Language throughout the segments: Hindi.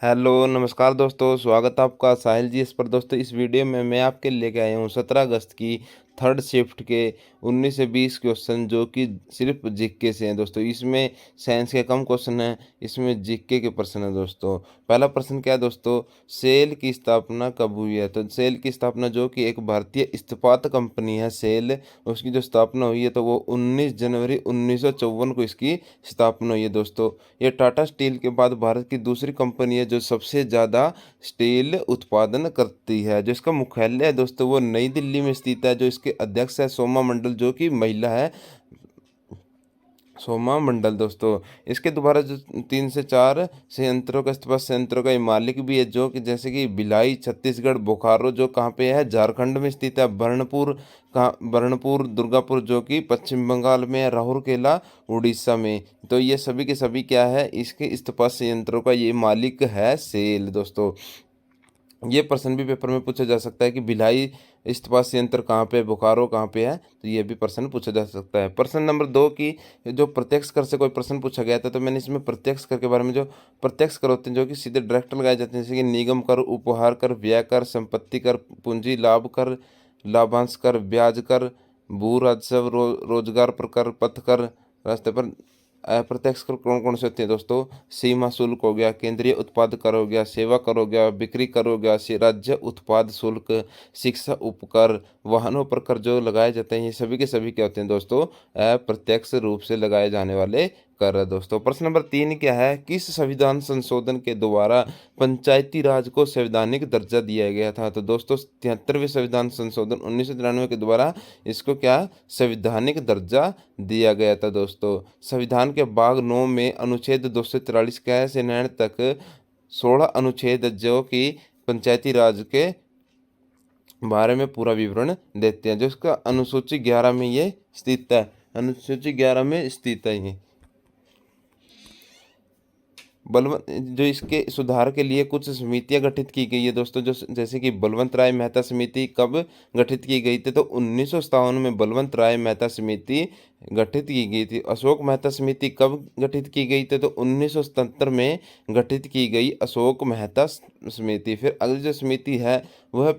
हेलो नमस्कार दोस्तों, स्वागत है आपका साहिल जी इस पर। दोस्तों इस वीडियो में मैं आपके लिए लेके आया हूँ 17 अगस्त की थर्ड शिफ्ट के 19 से 20 क्वेश्चन जो कि सिर्फ जीके से हैं। दोस्तों इसमें साइंस के कम क्वेश्चन हैं, इसमें जीके के प्रश्न हैं। दोस्तों पहला प्रश्न क्या है दोस्तों, सेल की स्थापना कब हुई है? तो सेल की स्थापना, जो कि एक भारतीय इस्पात कंपनी है सेल, उसकी जो स्थापना हुई है तो वो 19 जनवरी 1954 को इसकी स्थापना हुई है। दोस्तों ये टाटा स्टील के बाद भारत की दूसरी कंपनी है जो सबसे ज़्यादा स्टील उत्पादन करती है। जो इसका मुख्यालय है दोस्तों वो नई दिल्ली में स्थित है। जो इसके अध्यक्ष है सोमा मंडल, जो कि महिला है, सोमा मंडल। दोस्तों इसके द्वारा जो 3 से 4 संयंत्रों का इस्पात संयंत्रों का ये मालिक भी है, जो कि जैसे कि भिलाई छत्तीसगढ़, बोकारो जो कहाँ पे है, झारखंड में स्थित है, बर्नपुर दुर्गापुर जो कि पश्चिम बंगाल में है, राउरकेला उड़ीसा में। तो ये सभी के सभी क्या है, इसके इस्पात संयंत्रों का ये मालिक है सेल। दोस्तों ये प्रश्न भी पेपर में पूछा जा सकता है कि भिलाई इस्पात संयंत्र कहाँ पे है, बोकारो कहाँ पे है, तो ये भी प्रश्न पूछा जा सकता है। प्रश्न नंबर 2 की जो प्रत्यक्ष कर से कोई प्रश्न पूछा गया था, तो मैंने इसमें प्रत्यक्ष कर के बारे में, जो प्रत्यक्ष कर होते हैं जो कि सीधे डायरेक्ट लगाए जाते हैं, जैसे कि निगम कर, उपहार कर, व्यय कर, संपत्ति कर, पूंजी लाभ कर, लाभांश कर, ब्याज कर, भू राजस्व, रोजगार पर कर, पथ कर, रास्ते पर। अप्रत्यक्ष कर कौन कौन से होते हैं दोस्तों, सीमा शुल्क हो गया, केंद्रीय उत्पाद कर हो गया, सेवा कर हो गया, बिक्री कर हो गया, राज्य उत्पाद शुल्क, शिक्षा उपकर, वाहनों पर कर जो लगाए जाते हैं, ये सभी के सभी क्या होते हैं दोस्तों, अप्रत्यक्ष रूप से लगाए जाने वाले कर है। दोस्तों प्रश्न नंबर 3 क्या है, किस संविधान संशोधन के द्वारा पंचायती राज को संवैधानिक दर्जा दिया गया था? तो दोस्तों 73वें संविधान संशोधन 1993 के द्वारा इसको क्या संवैधानिक दर्जा दिया गया था। दोस्तों संविधान के भाग 9 में अनुच्छेद 243 क से 9 तक 16 अनुच्छेद जो कि पंचायती राज के बारे में पूरा विवरण देते हैं। जो इसका अनुसूची 11 में ये स्थित है, अनुसूची 11 में स्थित है ये। बलवंत जो इसके सुधार के लिए कुछ समितियां गठित की गई है दोस्तों, जो जैसे कि बलवंत राय मेहता समिति कब गठित की गई थी? तो 1957 में बलवंत राय मेहता समिति गठित की गई थी। अशोक मेहता समिति कब गठित की गई थी? तो 1977 में गठित की गई अशोक मेहता समिति। फिर अगली जो समिति है वह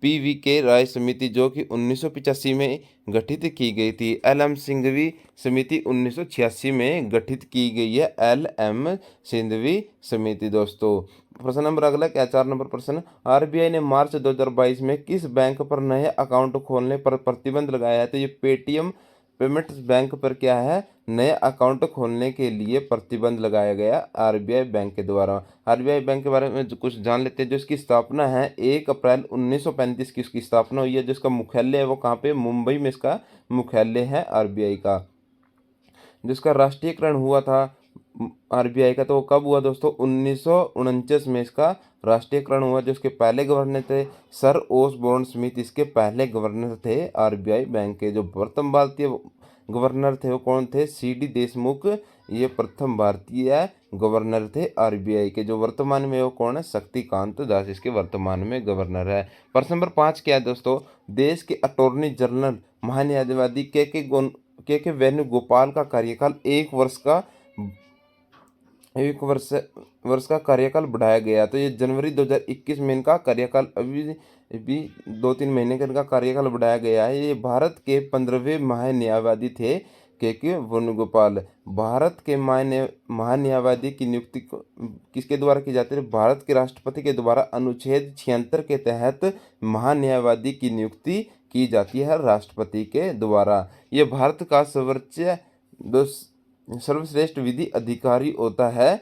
पीवी के राय समिति, जो कि 1985 में गठित की गई थी। एल एम सिंघवी समिति 1986 में गठित की गई है, एल एम सिंघवी समिति। दोस्तों प्रश्न नंबर अगला क्या, 4 नंबर प्रश्न, आरबीआई ने मार्च 2022 में किस बैंक पर नए अकाउंट खोलने पर प्रतिबंध लगाया है? तो ये पेटीएम पेमेंट्स बैंक पर क्या है, नए अकाउंट खोलने के लिए प्रतिबंध लगाया गया आरबीआई बैंक के द्वारा। आरबीआई बैंक के बारे में कुछ जान लेते हैं। जो इसकी स्थापना है 1 अप्रैल 1935 की इसकी स्थापना हुई है। जिसका मुख्यालय है वो कहाँ पे, मुंबई में इसका मुख्यालय है आरबीआई का। जिसका राष्ट्रीयकरण हुआ था आरबीआई का, तो वो कब हुआ दोस्तों, 1949 में इसका राष्ट्रीयकरण हुआ। जो इसके पहले गवर्नर थे सर ओसबोर्न स्मिथ, इसके पहले गवर्नर थे आरबीआई बैंक के। जो प्रथम भारतीय गवर्नर थे वो कौन थे, सीडी देशमुख, ये प्रथम भारतीय गवर्नर थे आरबीआई के। जो वर्तमान में वो कौन है, शक्तिकांत दास इसके वर्तमान में गवर्नर है। प्रश्न नंबर 5 क्या है दोस्तों, देश के अटॉर्नी जनरल महान्यायवादी के वेणुगोपाल का कार्यकाल एक वर्ष का कार्यकाल बढ़ाया गया। तो ये जनवरी 2021 में इनका कार्यकाल अभी भी 2-3 महीने का इनका कार्यकाल बढ़ाया गया है। ये भारत के 15वें महान्यायवादी थे के वेणुगोपाल। भारत के महान्यायवादी की नियुक्ति किसके द्वारा की जाती है, भारत के राष्ट्रपति के द्वारा अनुच्छेद 76 के तहत महान्यायवादी की नियुक्ति की जाती है राष्ट्रपति के द्वारा। ये भारत का सर्वश्रेष्ठ विधि अधिकारी होता है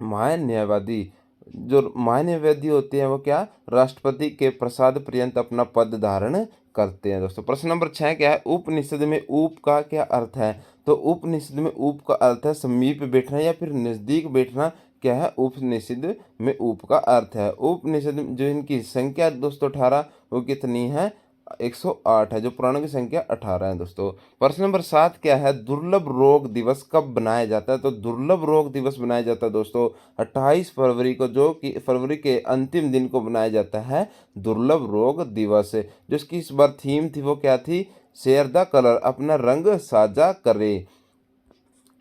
महान्यायवादी। जो महान्यायवादी होते हैं वो क्या, राष्ट्रपति के प्रसाद पर्यंत अपना पद धारण करते हैं। दोस्तों प्रश्न नंबर 6 क्या है, उपनिषद में ऊप का क्या अर्थ है? तो उपनिषद में ऊप का अर्थ है समीप बैठना या फिर नजदीक बैठना। क्या है, उपनिषद में ऊप का अर्थ है। उपनिषद जो इनकी संख्या दोस्तों 18, वो कितनी है, 108 है। जो पुराणों की संख्या 18 है। दोस्तों प्रश्न नंबर 7 क्या है, दुर्लभ रोग दिवस कब बनाया जाता है? तो दुर्लभ रोग दिवस बनाया जाता है दोस्तों 28 फरवरी को, जो कि फरवरी के अंतिम दिन को बनाया जाता है दुर्लभ रोग दिवस। जो इसकी इस बार थीम थी वो क्या थी, शेयर द कलर, अपना रंग साझा करे।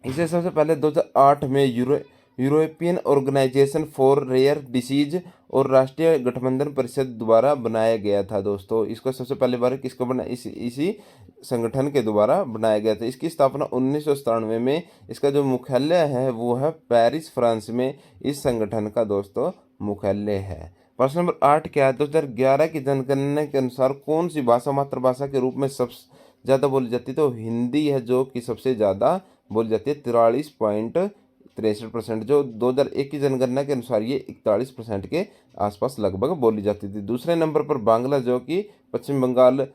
इसे सबसे पहले 2008 में European organisation for rare disease और राष्ट्रीय गठबंधन परिषद द्वारा बनाया गया था दोस्तों। इसको सबसे पहली बार किसको बना इसी संगठन के द्वारा बनाया गया था। इसकी स्थापना 1997 में। इसका जो मुख्यालय है वो है पेरिस, फ्रांस में इस संगठन का दोस्तों मुख्यालय है। प्रश्न नंबर 8 क्या है? 2011 की जनगणना के अनुसार कौन सी भाषा मातृभाषा के रूप में सबसे ज़्यादा बोली जाती है? तो हिंदी है जो कि सबसे ज़्यादा बोली जाती है, 43.63%। जो 2001 की जनगणना के अनुसार ये 41% के आसपास लगभग बोली जाती थी। दूसरे नंबर पर बांग्ला, जो कि पश्चिम बंगाल,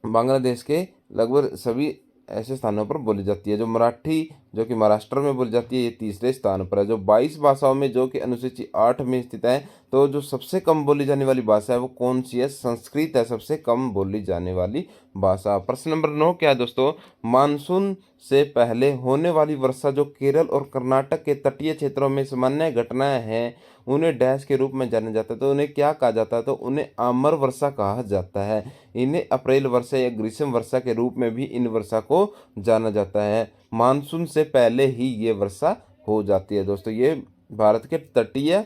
बांग्लादेश के लगभग सभी ऐसे स्थानों पर बोली जाती है। जो मराठी, जो कि महाराष्ट्र में बोली जाती है, ये तीसरे स्थान पर है। जो 22 भाषाओं में जो कि अनुसूची 8 में स्थित है, तो जो सबसे कम बोली जाने वाली भाषा है वो कौन सी है? संस्कृत है सबसे कम बोली जाने वाली भाषा। प्रश्न नंबर 9 क्या है दोस्तों? मानसून से पहले होने वाली वर्षा जो केरल और कर्नाटक के तटीय क्षेत्रों में सामान्य घटनाएं हैं, उन्हें डैश के रूप में जाना जाता है। तो उन्हें क्या कहा जाता है? तो उन्हें आमर वर्षा कहा जाता है। इन्हें अप्रैल वर्षा या ग्रीष्म वर्षा के रूप में भी इन वर्षा को जाना जाता है। मानसून से पहले ही ये वर्षा हो जाती है दोस्तों। ये भारत के तटीय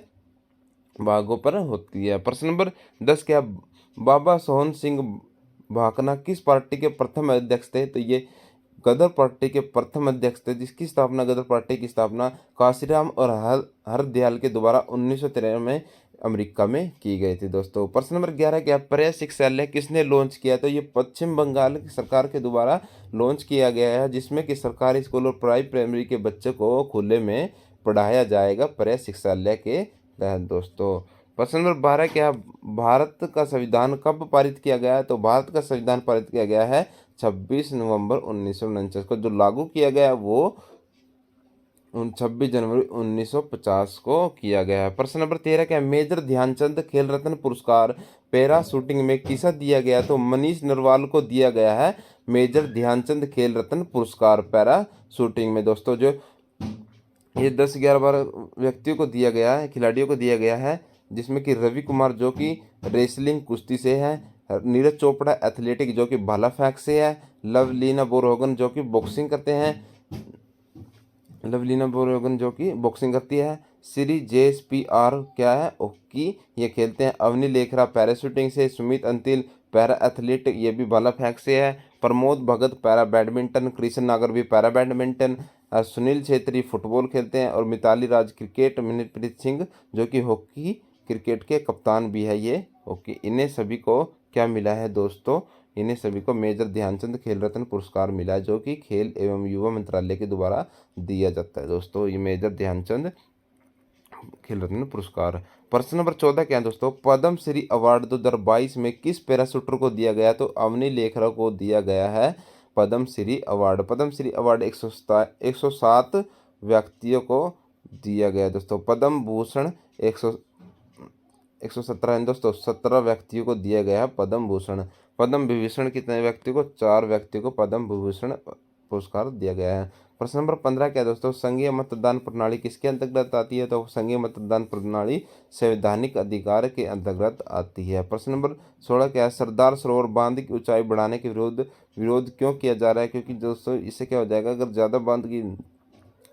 भागों पर होती है। प्रश्न नंबर 10 क्या? बाबा सोहन सिंह भाकना किस पार्टी के प्रथम अध्यक्ष थे? तो ये गदर पार्टी के प्रथम अध्यक्ष थे, जिसकी स्थापना, गदर पार्टी की स्थापना काशीराम और हरदयाल के द्वारा 1913 में अमेरिका में की गई थी दोस्तों। प्रश्न नंबर 11 क्या? पर्याय शिक्षालय किसने लॉन्च किया? तो ये पश्चिम बंगाल की सरकार के द्वारा लॉन्च किया गया है, जिसमें कि सरकारी स्कूल और प्राइमरी के बच्चों को खुले में पढ़ाया जाएगा पर्याय शिक्षालय के तहत दोस्तों। प्रश्न नंबर 12 क्या? भारत का संविधान कब पारित किया गया है? तो भारत का संविधान पारित किया गया है 26 नवंबर 1949 को। जो लागू किया गया है वो 26 जनवरी 1950 को किया गया है। प्रश्न नंबर 13 क्या? मेजर ध्यानचंद खेल रत्न पुरस्कार पैरा शूटिंग में किसे दिया गया? तो मनीष नरवाल को दिया गया है मेजर ध्यानचंद खेल रत्न पुरस्कार पैरा शूटिंग में दोस्तों। जो ये 10-11-12 व्यक्तियों को दिया गया है, खिलाड़ियों को दिया गया है, जिसमें कि रवि कुमार जो कि रेसलिंग कुश्ती से है, नीरज चोपड़ा एथलेटिक जो कि भाला फेंक से है, लवलीना बोरगोहन जो कि बॉक्सिंग करते हैं, लवलीना बोरगोहन जो कि बॉक्सिंग करती है, श्री JSPR क्या है? हॉकी ये खेलते हैं, अवनी लेखरा पैराशूटिंग से, सुमित अंतिल पैरा एथलीट ये भी भाला फेंक से है, प्रमोद भगत पैरा बैडमिंटन, कृष्ण नागर भी para badminton, Sunil Chhetri football खेलते हैं, और मिताली राज क्रिकेट, मनप्रीत सिंह जो कि हॉकी क्रिकेट के कप्तान भी है ये हॉकी। इन्हें सभी को क्या मिला है दोस्तों? इन्हें सभी को मेजर ध्यानचंद खेल रत्न पुरस्कार मिला है, जो कि खेल एवं युवा मंत्रालय के द्वारा दिया जाता है दोस्तों। ये मेजर ध्यानचंद खेल रत्न पुरस्कार। प्रश्न नंबर 14 क्या है दोस्तों? पद्म श्री अवार्ड 2022 में किस पैराशूटर को दिया गया? तो अवनी लेखरा को दिया गया है पद्म श्री अवार्ड। पद्म श्री अवार्ड 107 व्यक्तियों को दिया गया दोस्तों। पद्म भूषण 117 है दोस्तों, 17 व्यक्तियों को दिया गया है पद्म भूषण। पद्म विभूषण कितने व्यक्ति को? 4 व्यक्तियों को पद्म विभूषण पुरस्कार दिया गया है। प्रश्न नंबर 15 क्या है दोस्तों? संघीय मतदान प्रणाली किसके अंतर्गत आती है? तो संघीय मतदान प्रणाली संवैधानिक अधिकार के अंतर्गत आती है। प्रश्न नंबर 16 क्या है? सरदार सरोवर बांध की ऊंचाई बढ़ाने के विरोध क्यों किया जा रहा है? क्योंकि दोस्तों इससे क्या हो जाएगा, अगर ज़्यादा बांध की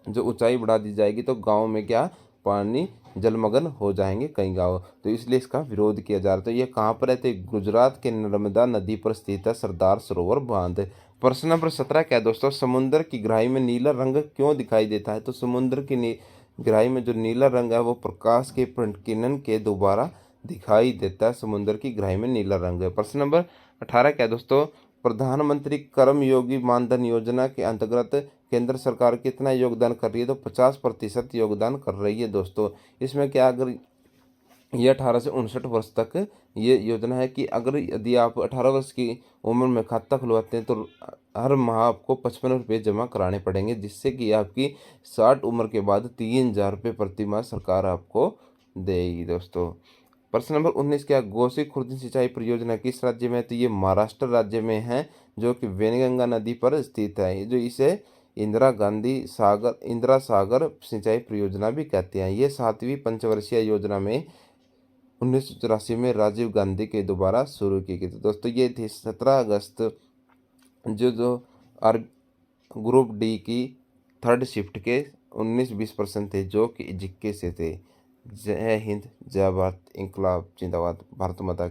जो ऊंचाई बढ़ा दी जाएगी तो गाँव में क्या पानी जलमग्न हो जाएंगे कई गाँव, तो इसलिए इसका विरोध किया जा रहा है। तो ये कहाँ पर है? तो गुजरात के नर्मदा नदी पर स्थित है सरदार सरोवर बांध। प्रश्न नंबर 17 क्या है दोस्तों? समुद्र की गहराई में नीला रंग क्यों दिखाई देता है? तो समुद्र की गहराई में जो नीला रंग है वो प्रकाश के किरण के द्वारा दिखाई देता है। समुद्र की गहराई में नीला रंग है। प्रश्न नंबर 18 क्या है दोस्तों? प्रधानमंत्री कर्मयोगी मानधन योजना के अंतर्गत केंद्र सरकार कितना योगदान कर रही है? तो 50% योगदान कर रही है दोस्तों। इसमें क्या, अगर ये 18 से 59 वर्ष तक ये योजना है कि अगर यदि आप 18 वर्ष की उम्र में खाता खुलवाते हैं तो हर माह आपको 55 रुपये जमा कराने पड़ेंगे, जिससे कि आपकी 60 उम्र के बाद 3000 रुपये प्रति माह सरकार आपको देगी दोस्तों। प्रश्न नंबर 19 क्या? गोसी खुर्द सिंचाई परियोजना किस राज्य में है? तो ये महाराष्ट्र राज्य में है, जो कि वेनगंगा नदी पर स्थित है। जो इसे इंदिरा सागर सिंचाई परियोजना भी कहते हैं। ये 7वीं पंचवर्षीय योजना में 1984 में राजीव गांधी के द्वारा शुरू की गई थी दोस्तों। ये थी 17 अगस्त जो जो आर ग्रुप डी की 3rd शिफ्ट के 19-20% थे जो कि जिक्के से थे। जय हिंद, जय भारत, इंकलाब जिंदाबाद, भारत माता की।